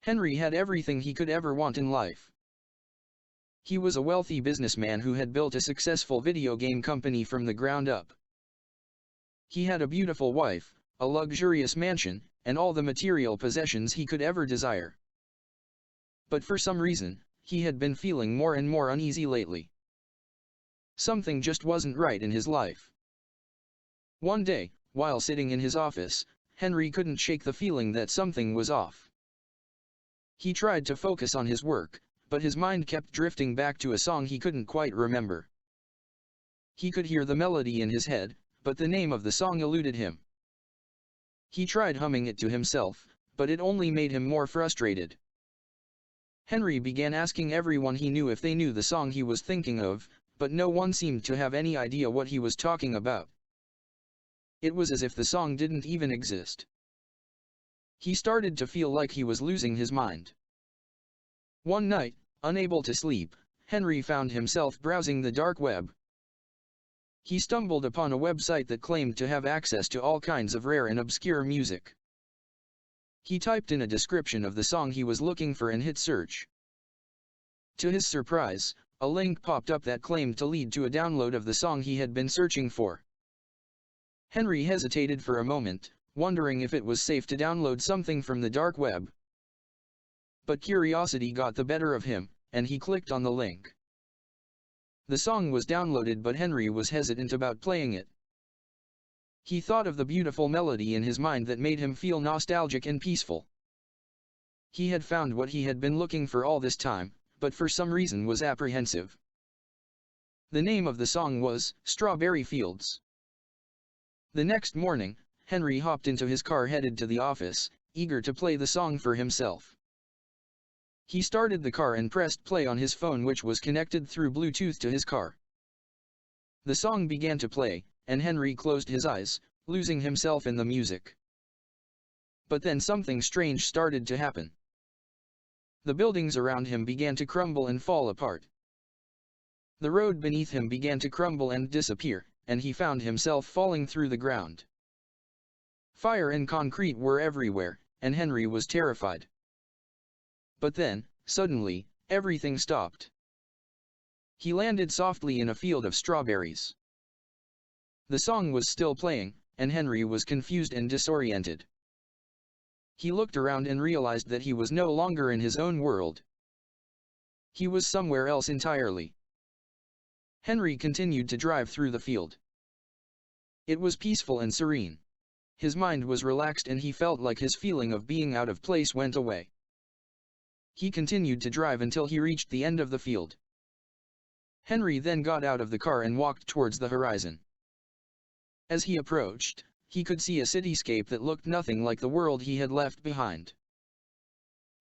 Henry had everything he could ever want in life. He was a wealthy businessman who had built a successful video game company from the ground up. He had a beautiful wife, a luxurious mansion, and all the material possessions he could ever desire. But for some reason, he had been feeling more and more uneasy lately. Something just wasn't right in his life. One day, while sitting in his office, Henry couldn't shake the feeling that something was off. He tried to focus on his work, but his mind kept drifting back to a song he couldn't quite remember. He could hear the melody in his head, but the name of the song eluded him. He tried humming it to himself, but it only made him more frustrated. Henry began asking everyone he knew if they knew the song he was thinking of, but no one seemed to have any idea what he was talking about. It was as if the song didn't even exist. He started to feel like he was losing his mind. One night, unable to sleep, Henry found himself browsing the dark web. He stumbled upon a website that claimed to have access to all kinds of rare and obscure music. He typed in a description of the song he was looking for and hit search. To his surprise, a link popped up that claimed to lead to a download of the song he had been searching for. Henry hesitated for a moment, wondering if it was safe to download something from the dark web. But curiosity got the better of him, and he clicked on the link. The song was downloaded, but Henry was hesitant about playing it. He thought of the beautiful melody in his mind that made him feel nostalgic and peaceful. He had found what he had been looking for all this time, but for some reason was apprehensive. The name of the song was "Strawberry Fields." The next morning, Henry hopped into his car headed to the office, eager to play the song for himself. He started the car and pressed play on his phone, which was connected through Bluetooth to his car. The song began to play, and Henry closed his eyes, losing himself in the music. But then something strange started to happen. The buildings around him began to crumble and fall apart. The road beneath him began to crumble and disappear, and he found himself falling through the ground. Fire and concrete were everywhere, and Henry was terrified. But then, suddenly, everything stopped. He landed softly in a field of strawberries. The song was still playing, and Henry was confused and disoriented. He looked around and realized that he was no longer in his own world. He was somewhere else entirely. Henry continued to drive through the field. It was peaceful and serene. His mind was relaxed and he felt like his feeling of being out of place went away. He continued to drive until he reached the end of the field. Henry then got out of the car and walked towards the horizon. As he approached, he could see a cityscape that looked nothing like the world he had left behind.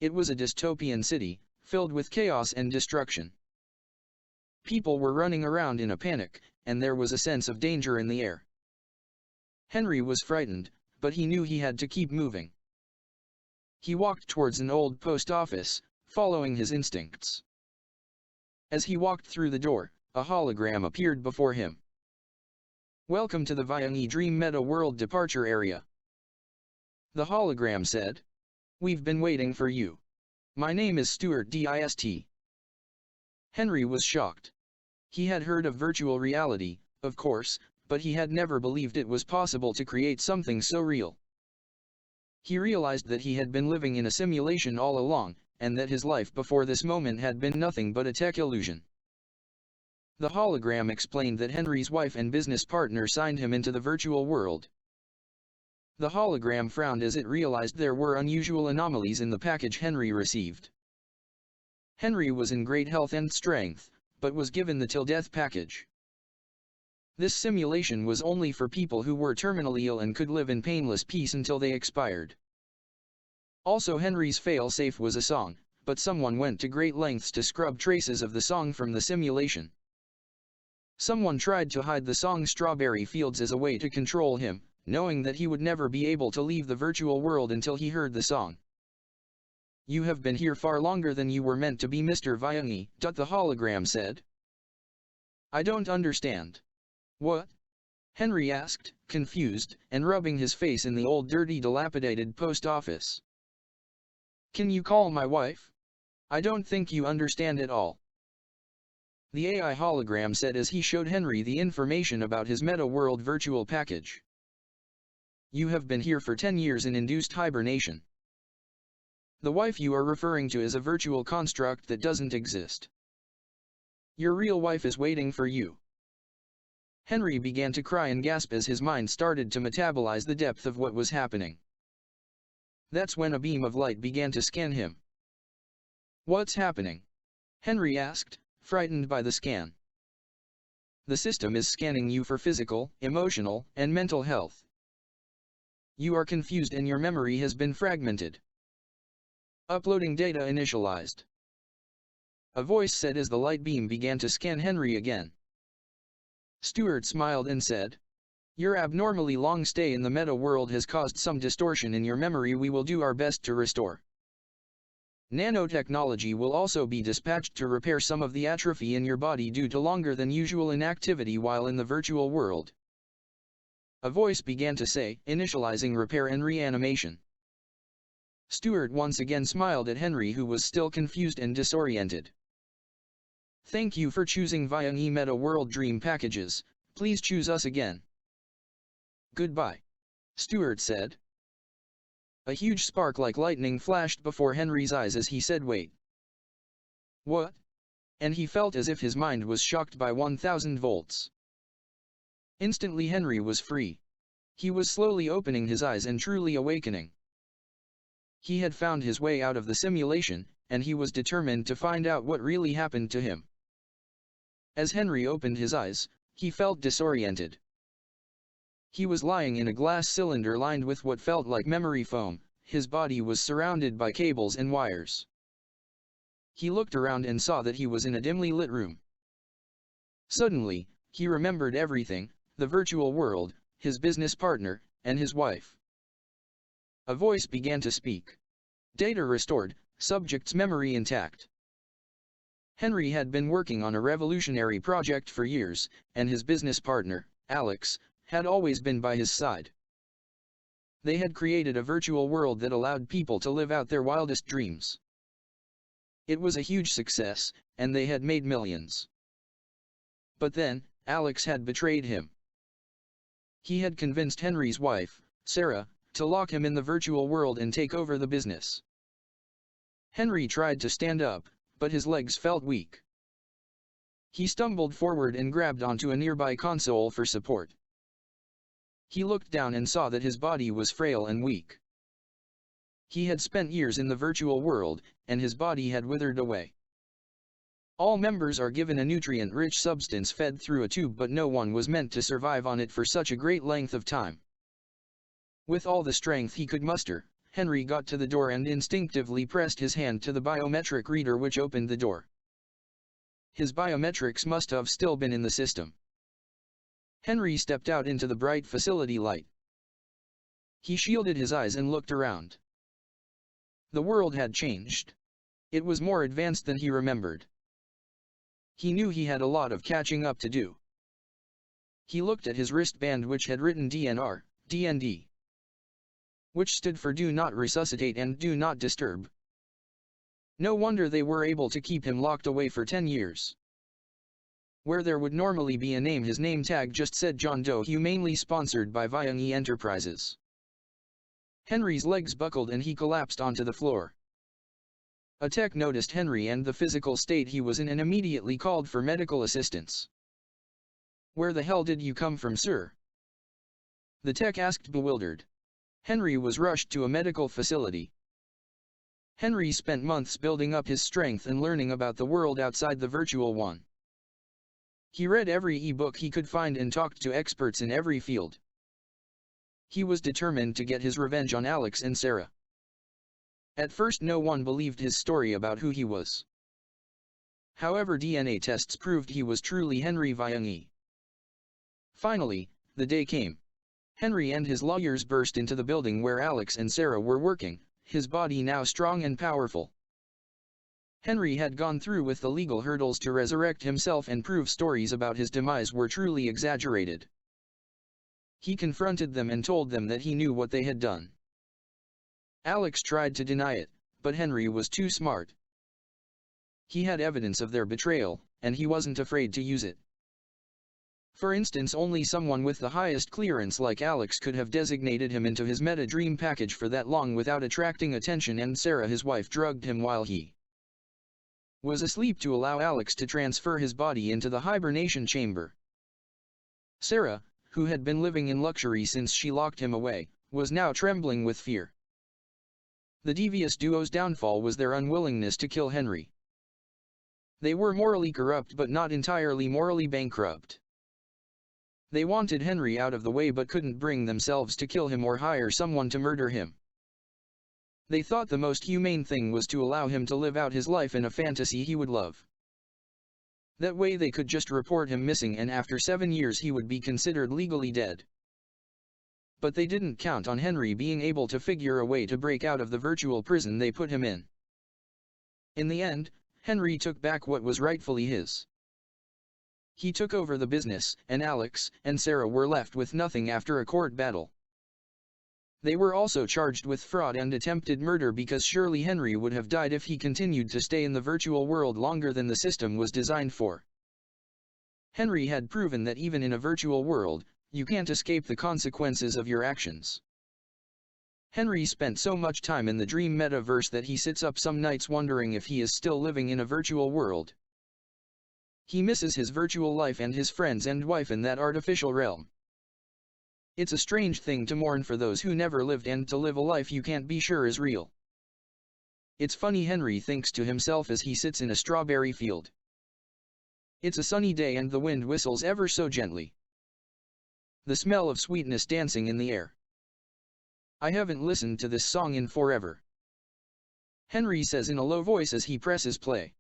It was a dystopian city, filled with chaos and destruction. People were running around in a panic, and there was a sense of danger in the air. Henry was frightened, but he knew he had to keep moving. He walked towards an old post office, following his instincts. As he walked through the door, a hologram appeared before him. "Welcome to the Vianney Dream Meta World Departure Area," the hologram said. "We've been waiting for you. My name is Stuart Dist." Henry was shocked. He had heard of virtual reality, of course, but he had never believed it was possible to create something so real. He realized that he had been living in a simulation all along, and that his life before this moment had been nothing but a tech illusion. The hologram explained that Henry's wife and business partner signed him into the virtual world. The hologram frowned as it realized there were unusual anomalies in the package Henry received. Henry was in great health and strength, but was given the till death package. This simulation was only for people who were terminally ill and could live in painless peace until they expired. Also, Henry's fail-safe was a song, but someone went to great lengths to scrub traces of the song from the simulation. Someone tried to hide the song "Strawberry Fields" as a way to control him, knowing that he would never be able to leave the virtual world until he heard the song. "You have been here far longer than you were meant to be, Mr. Vianney," the hologram said. "I don't understand." "What?" Henry asked, confused, and rubbing his face in the old dirty dilapidated post office. Can you call my wife? I don't think you understand at all. The AI hologram said as he showed Henry the information about his meta-world virtual package. You have been here for 10 years in induced hibernation. The wife you are referring to is a virtual construct that doesn't exist. Your real wife is waiting for you. Henry began to cry and gasp as his mind started to metabolize the depth of what was happening. That's when a beam of light began to scan him. What's happening? Henry asked, frightened by the scan. The system is scanning you for physical, emotional, and mental health. You are confused and your memory has been fragmented. Uploading data initialized. A voice said as the light beam began to scan Henry again. Stewart smiled and said, your abnormally long stay in the meta world has caused some distortion in your memory we will do our best to restore. Nanotechnology will also be dispatched to repair some of the atrophy in your body due to longer than usual inactivity while in the virtual world. A voice began to say, initializing repair and reanimation. Stewart once again smiled at Henry who was still confused and disoriented. Thank you for choosing Viang Meta World Dream Packages, please choose us again. Goodbye. Stewart said. A huge spark like lightning flashed before Henry's eyes as he said wait. What? And he felt as if his mind was shocked by 1000 volts. Instantly Henry was free. He was slowly opening his eyes and truly awakening. He had found his way out of the simulation, and he was determined to find out what really happened to him. As Henry opened his eyes, he felt disoriented. He was lying in a glass cylinder lined with what felt like memory foam, his body was surrounded by cables and wires. He looked around and saw that he was in a dimly lit room. Suddenly, he remembered everything, the virtual world, his business partner, and his wife. A voice began to speak. Data restored, subject's memory intact. Henry had been working on a revolutionary project for years, and his business partner, Alex, had always been by his side. They had created a virtual world that allowed people to live out their wildest dreams. It was a huge success, and they had made millions. But then, Alex had betrayed him. He had convinced Henry's wife, Sarah, to lock him in the virtual world and take over the business. Henry tried to stand up, but his legs felt weak. He stumbled forward and grabbed onto a nearby console for support. He looked down and saw that his body was frail and weak. He had spent years in the virtual world, and his body had withered away. All members are given a nutrient-rich substance fed through a tube, but no one was meant to survive on it for such a great length of time. With all the strength he could muster, Henry got to the door and instinctively pressed his hand to the biometric reader which opened the door. His biometrics must have still been in the system. Henry stepped out into the bright facility light. He shielded his eyes and looked around. The world had changed. It was more advanced than he remembered. He knew he had a lot of catching up to do. He looked at his wristband which had written DNR, DND, which stood for Do Not Resuscitate and Do Not Disturb. No wonder they were able to keep him locked away for 10 years. Where there would normally be a name, his name tag just said John Doe, humanely sponsored by Viang Enterprises. Henry's legs buckled and he collapsed onto the floor. A tech noticed Henry and the physical state he was in and immediately called for medical assistance. Where the hell did you come from, sir? The tech asked, bewildered. Henry was rushed to a medical facility. Henry spent months building up his strength and learning about the world outside the virtual one. He read every e-book he could find and talked to experts in every field. He was determined to get his revenge on Alex and Sarah. At first no one believed his story about who he was. However, DNA tests proved he was truly Henry Viang. Finally, the day came. Henry and his lawyers burst into the building where Alex and Sarah were working, his body now strong and powerful. Henry had gone through with the legal hurdles to resurrect himself and prove stories about his demise were truly exaggerated. He confronted them and told them that he knew what they had done. Alex tried to deny it, but Henry was too smart. He had evidence of their betrayal, and he wasn't afraid to use it. For instance, only someone with the highest clearance like Alex could have designated him into his meta dream package for that long without attracting attention, and Sarah, his wife, drugged him while he was asleep to allow Alex to transfer his body into the hibernation chamber. Sarah, who had been living in luxury since she locked him away, was now trembling with fear. The devious duo's downfall was their unwillingness to kill Henry. They were morally corrupt but not entirely morally bankrupt. They wanted Henry out of the way but couldn't bring themselves to kill him or hire someone to murder him. They thought the most humane thing was to allow him to live out his life in a fantasy he would love. That way they could just report him missing, and after 7 years he would be considered legally dead. But they didn't count on Henry being able to figure a way to break out of the virtual prison they put him in. In the end, Henry took back what was rightfully his. He took over the business, and Alex and Sarah were left with nothing after a court battle. They were also charged with fraud and attempted murder because surely Henry would have died if he continued to stay in the virtual world longer than the system was designed for. Henry had proven that even in a virtual world, you can't escape the consequences of your actions. Henry spent so much time in the dream metaverse that he sits up some nights wondering if he is still living in a virtual world. He misses his virtual life and his friends and wife in that artificial realm. It's a strange thing to mourn for those who never lived and to live a life you can't be sure is real. It's funny, Henry thinks to himself as he sits in a strawberry field. It's a sunny day and the wind whistles ever so gently. The smell of sweetness dancing in the air. I haven't listened to this song in forever. Henry says in a low voice as he presses play.